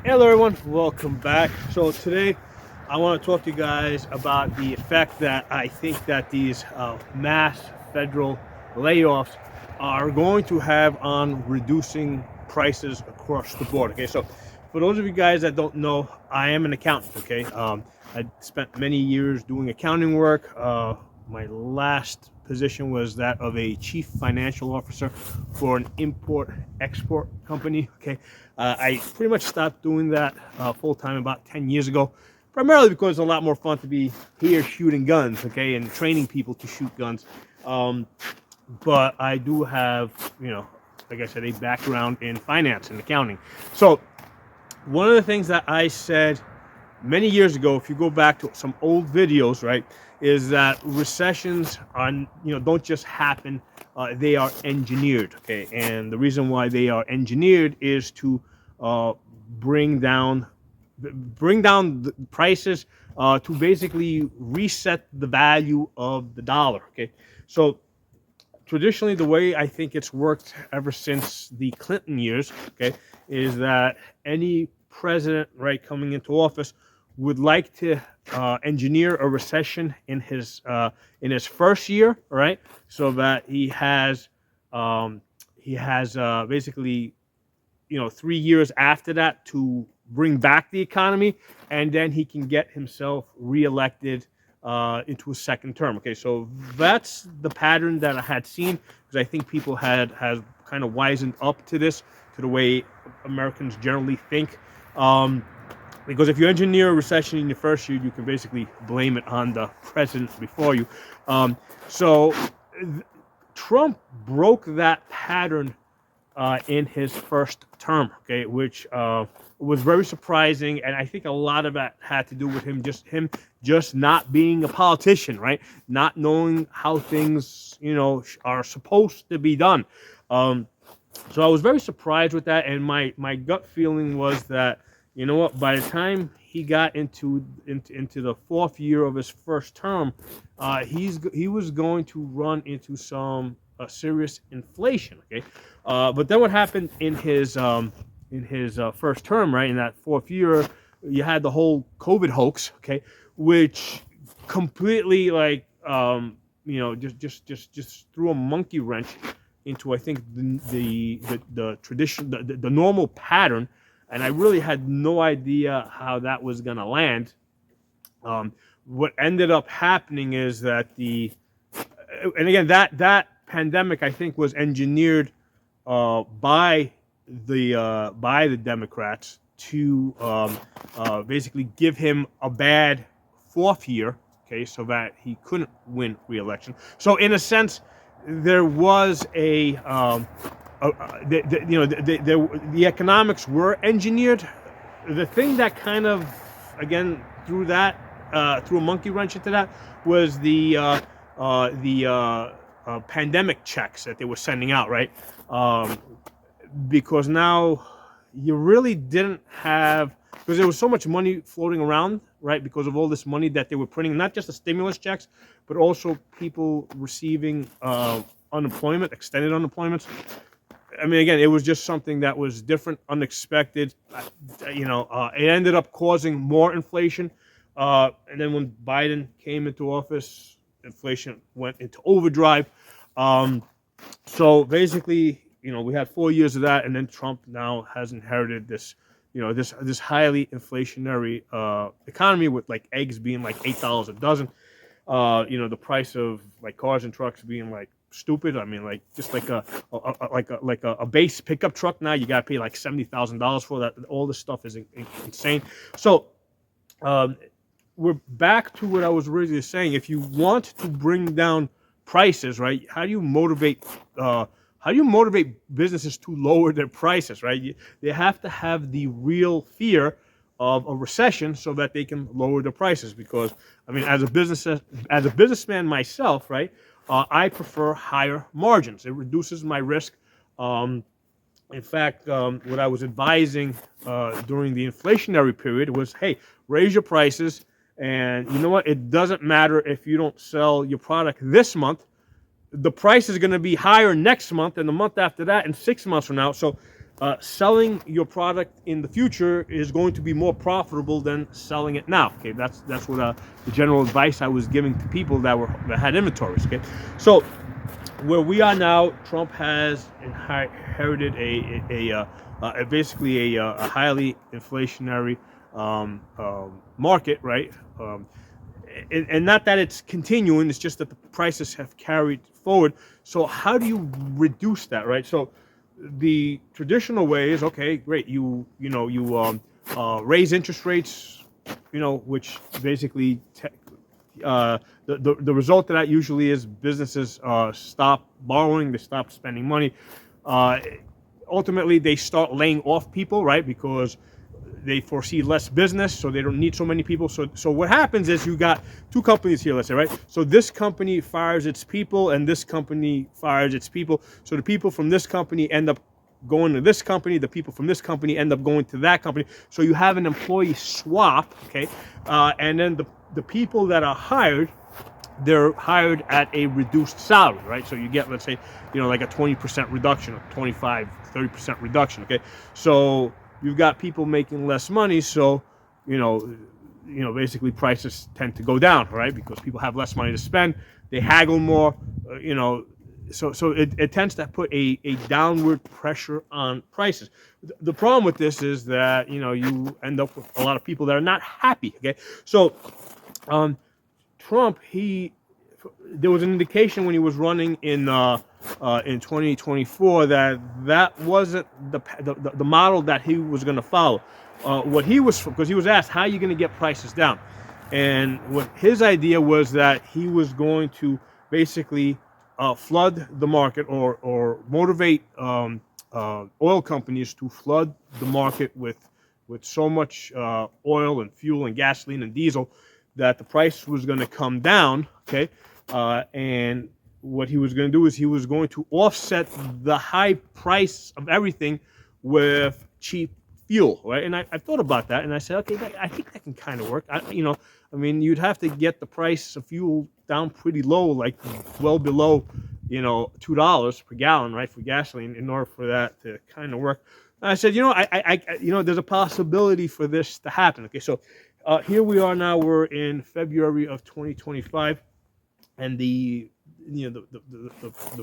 Hello everyone, welcome back. So today I want to talk to you guys about the effect that I think that these mass federal layoffs are going to have on reducing prices across the board. Okay, so for those of you guys that don't know, I am an accountant. Okay, I spent many years doing accounting work. My last position was that of a chief financial officer for an import-export company. Okay, I pretty much stopped doing that full-time about 10 years ago, primarily because it's a lot more fun to be here shooting guns, okay, and training people to shoot guns. But I do have, like I said, a background in finance and accounting. So one of the things that I said many years ago, if you go back to some old videos, right, is that recessions are, don't just happen, they are engineered, okay? And the reason why they are engineered is to bring down the prices, to basically reset the value of the dollar, okay? So traditionally, the way I think it's worked ever since the Clinton years, okay, is that any president, right, coming into office would like to engineer a recession in his first year, right, so that he has basically 3 years after that to bring back the economy, and then he can get himself reelected into a second term. Okay, so that's the pattern that I had seen, because I think people has kind of wisened up to this, to the way Americans generally think. Because if you engineer a recession in your first year, you can basically blame it on the president before you. So Trump broke that pattern in his first term, okay, which was very surprising, and I think a lot of that had to do with him just not being a politician, right? Not knowing how things, are supposed to be done. So I was very surprised with that, and my gut feeling was that, by the time he got into the fourth year of his first term, he was going to run into some serious inflation. Okay, but then what happened in his first term, right? In that fourth year, you had the whole COVID hoax. Okay, which completely just threw a monkey wrench into, I think, the tradition, the normal pattern. And I really had no idea how that was going to land. What ended up happening is that and again, that pandemic, I think, was engineered by the Democrats to basically give him a bad fourth year, okay, so that he couldn't win re-election. So in a sense, there was the economics were engineered. The thing that kind of, again, threw a monkey wrench into that was the pandemic checks that they were sending out, right? Because now you really didn't have, because there was so much money floating around, right? Because of all this money that they were printing, not just the stimulus checks, but also people receiving unemployment, extended unemployments. I mean, again, it was just something that was different, unexpected. It ended up causing more inflation. And then when Biden came into office, inflation went into overdrive. So basically, we had 4 years of that, and then Trump now has inherited this, this highly inflationary economy, with like eggs being like $8 a dozen. The price of like cars and trucks being like stupid. I mean, like just like a base pickup truck now, you got to pay like $70,000 for that. All this stuff is insane. So we're back to what I was originally saying. If you want to bring down prices, right? How do you motivate businesses to lower their prices, right? They have to have the real fear of a recession so that they can lower their prices. Because, I mean, as a businessman myself, right, I prefer higher margins. It reduces my risk. In fact, what I was advising during the inflationary period was, hey, raise your prices. And you know what? It doesn't matter if you don't sell your product this month. The price is going to be higher next month and the month after that and 6 months from now. So selling your product in the future is going to be more profitable than selling it now. Okay, that's what the general advice I was giving to people that had inventories. Okay, so where we are now, Trump has inherited basically a highly inflationary market, right? And not that it's continuing, it's just that the prices have carried forward. So how do you reduce that, right? So the traditional way is, okay, great, you raise interest rates, which basically the result of that usually is businesses stop borrowing, they stop spending money. Ultimately, they start laying off people, right? Because they foresee less business, so they don't need so many people. So what happens is you got two companies here, let's say, right? So this company fires its people, and this company fires its people. So the people from this company end up going to this company. The people from this company end up going to that company. So you have an employee swap, okay? And then the people that are hired, they're hired at a reduced salary, right? So you get, let's say, like a 20% reduction, or 25, 30% reduction, okay? So you've got people making less money, so basically prices tend to go down, right? Because people have less money to spend, they haggle more, so it tends to put a downward pressure on prices. The problem with this is that you end up with a lot of people that are not happy. Okay, so Trump, there was an indication when he was running in 2024 that wasn't the model that he was going to follow. Because he was asked, how are you going to get prices down? And what his idea was that he was going to basically flood the market, or motivate oil companies to flood the market with so much oil and fuel and gasoline and diesel that the price was going to come down. Okay, and what he was going to do is he was going to offset the high price of everything with cheap fuel, right? And I thought about that, and I said, okay, I think that can kind of work. You'd have to get the price of fuel down pretty low, like well below, $2 per gallon, right, for gasoline, in order for that to kind of work. And I said, there's a possibility for this to happen. Okay, so here we are now. We're in February of 2025, and the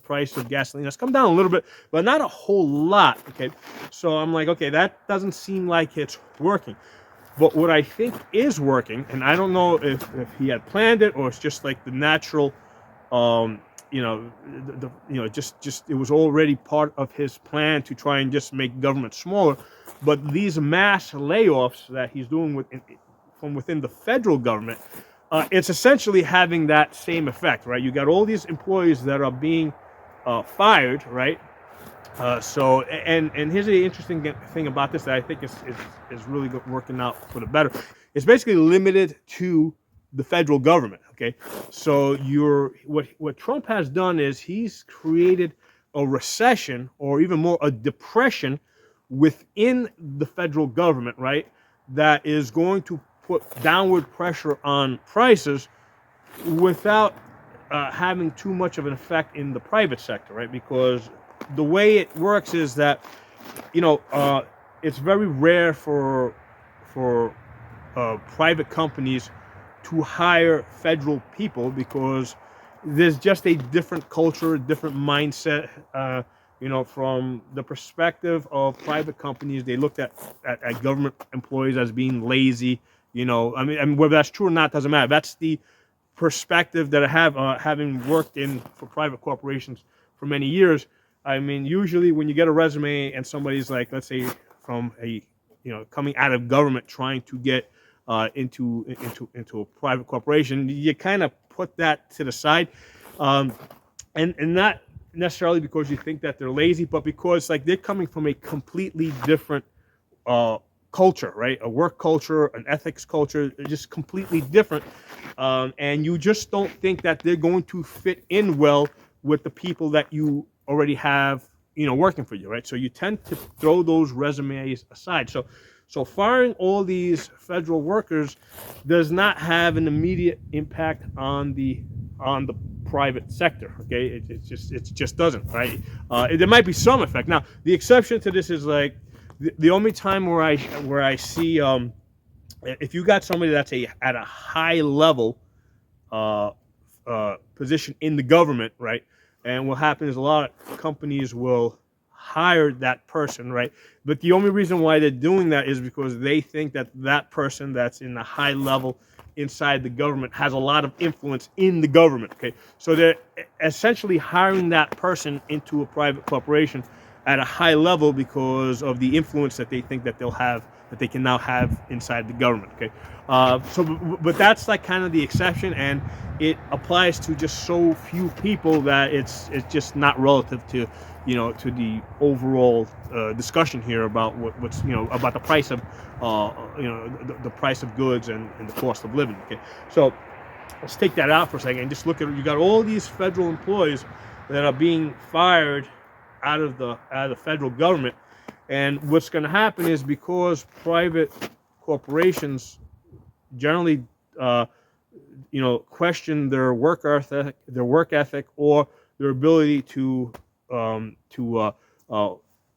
price of gasoline has come down a little bit, but not a whole lot. Okay, so I'm like, okay, that doesn't seem like it's working. But what I think is working, and I don't know if he had planned it, or it's just like the natural, just it was already part of his plan to try and just make government smaller. But these mass layoffs that he's doing from within the federal government, it's essentially having that same effect, right? You got all these employees that are being fired, right? And here's the interesting thing about this that I think is really working out for the better. It's basically limited to the federal government. Okay, so what Trump has done is he's created a recession, or even more, a depression within the federal government, right? That is going to put downward pressure on prices without having too much of an effect in the private sector, right? Because the way it works is that, it's very rare for private companies to hire federal people, because there's just a different culture, different mindset. From the perspective of private companies, they looked at government employees as being lazy. Whether that's true or not doesn't matter. That's the perspective that I have, having worked for private corporations for many years. Usually when you get a resume and somebody's like, let's say from coming out of government trying to get into a private corporation, you kind of put that to the side, and not necessarily because you think that they're lazy, but because they're coming from a completely different culture, right? A work culture, an ethics culture, just completely different, and you just don't think that they're going to fit in well with the people that you already have, working for you, right? So you tend to throw those resumes aside. So firing all these federal workers does not have an immediate impact on the on the private sector. Okay, it just doesn't, right? There might be some effect. Now, the exception to this is like the only time where I see if you got somebody that's at a high level position in the government, right? And what happens is a lot of companies will hire that person, right? But the only reason why they're doing that is because they think that that person that's in a high level inside the government has a lot of influence in the government. Okay, so they're essentially hiring that person into a private corporation at a high level because of the influence that they think that they'll have, that they can now have inside the government. Okay, but that's like kind of the exception, and it applies to just so few people that it's just not relative to, you know, to the overall discussion here about what's, you know, about the price of you know, the price of goods and the cost of living. Okay, so let's take that out for a second and just look at, you got all these federal employees that are being fired out of the federal government, and what's going to happen is, because private corporations generally you know, question their work ethic, or their ability to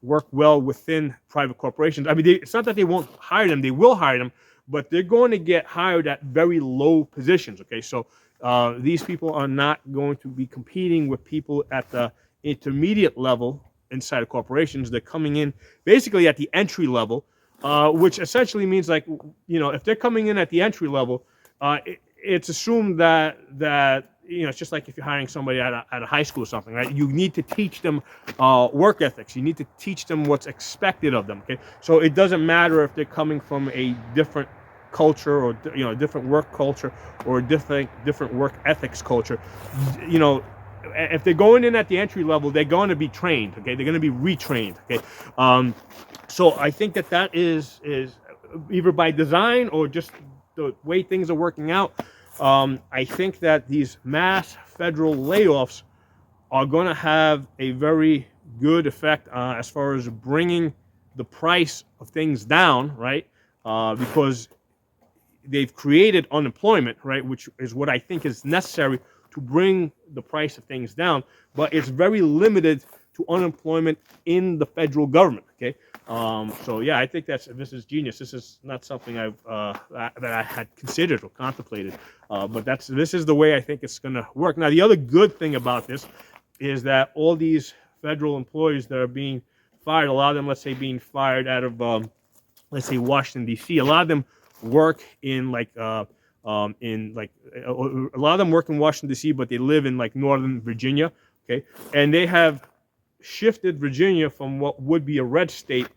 work well within private corporations. I mean, it's not that they won't hire them; they will hire them, but they're going to get hired at very low positions. Okay, so these people are not going to be competing with people at the intermediate level inside of corporations. They're coming in basically at the entry level, which essentially means, like, you know, if they're coming in at the entry level, it's assumed that you know, it's just like if you're hiring somebody at a high school or something, right? You need to teach them work ethics. You need to teach them what's expected of them. Okay, so it doesn't matter if they're coming from a different culture, or, you know, different work culture, or different work ethics culture. You know, if they're going in at the entry level, they're going to be trained. Okay, they're going to be retrained. Okay, so I think that is either by design or just the way things are working out. I think that these mass federal layoffs are going to have a very good effect as far as bringing the price of things down, right? Because they've created unemployment, right? Which is what I think is necessary to bring the price of things down, but it's very limited to unemployment in the federal government. Okay, so yeah, I think this is genius. This is not something that I had considered or contemplated, but this is the way I think it's going to work. Now, the other good thing about this is that all these federal employees that are being fired, a lot of them, let's say, being fired out of let's say Washington D.C., a lot of them work in like a lot of them work in Washington D.C., but they live in like Northern Virginia. Okay, and they have shifted Virginia from what would be a red state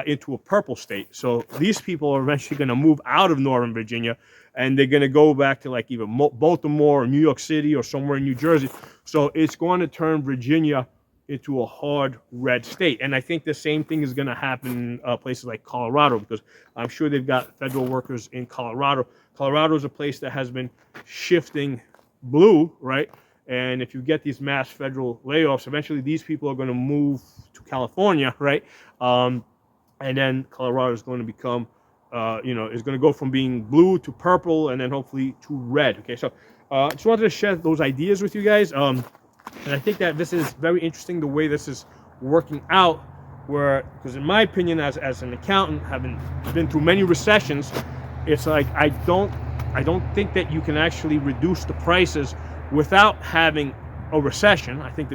into a purple state. So these people are eventually going to move out of Northern Virginia, and they're going to go back to like either Baltimore or New York City or somewhere in New Jersey. So it's going to turn Virginia into a hard red state. And I think the same thing is going to happen in places like Colorado, because I'm sure they've got federal workers in Colorado. Colorado is a place that has been shifting blue, right? And if you get these mass federal layoffs, eventually these people are going to move to California, right? And then Colorado is going to become, you know, is going to go from being blue to purple, and then hopefully to red. Okay, so I just wanted to share those ideas with you guys. And I think that this is very interesting, the way this is working out, because in my opinion, as an accountant, having been through many recessions, it's like I don't think that you can actually reduce the prices without having a recession. I think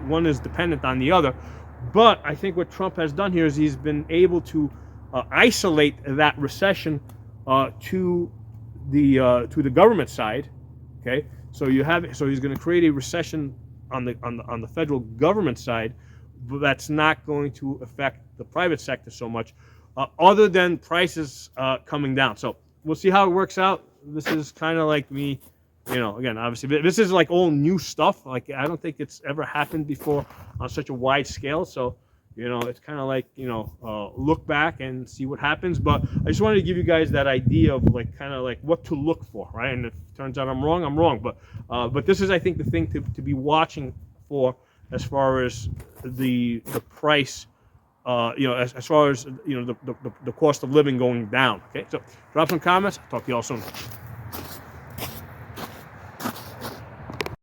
one is dependent on the other. But I think what Trump has done here is he's been able to isolate that recession to the government side. Okay, so he's going to create a recession on the federal government side, but that's not going to affect the private sector so much, other than prices coming down. So we'll see how it works out. This is kind of like me. You know, again, obviously, this is like all new stuff. Like, I don't think it's ever happened before on such a wide scale. So, you know, it's kind of like, you know, look back and see what happens. But I just wanted to give you guys that idea of like kind of like what to look for, right? And if it turns out I'm wrong, I'm wrong. But this is, I think, the thing to be watching for as far as the price. You know, as far as, you know, the cost of living going down. Okay, so drop some comments. Talk to you all soon.